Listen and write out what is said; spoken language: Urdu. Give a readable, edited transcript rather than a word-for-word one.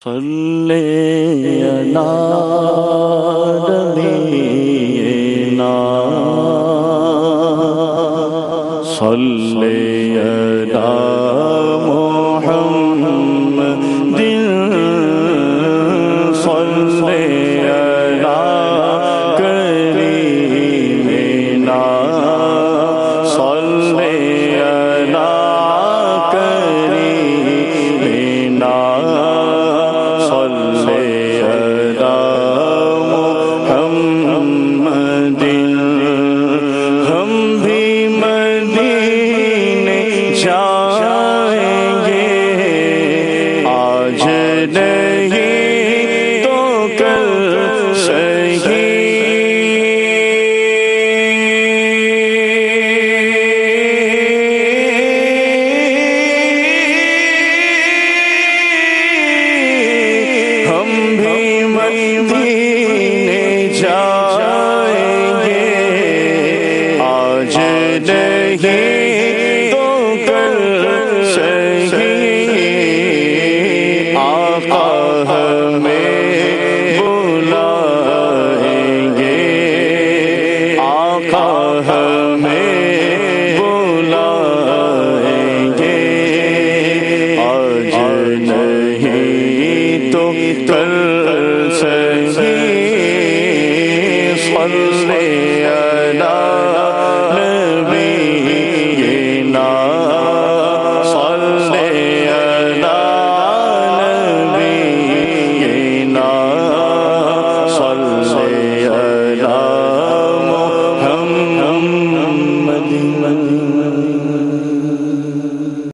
صلی علی نبینا صلی علی محمد صلی علی کریمنا صلی علی کریمنا ہم بھی مدینے جائیں گے آج نہیں تو کل صحیح ہم بھی مدینے جائیں گے آج نہیں تو کل صحیح آقا ہمیں بلائیں گے آقا ہمیں بلائیں گے آج نہیں تو کل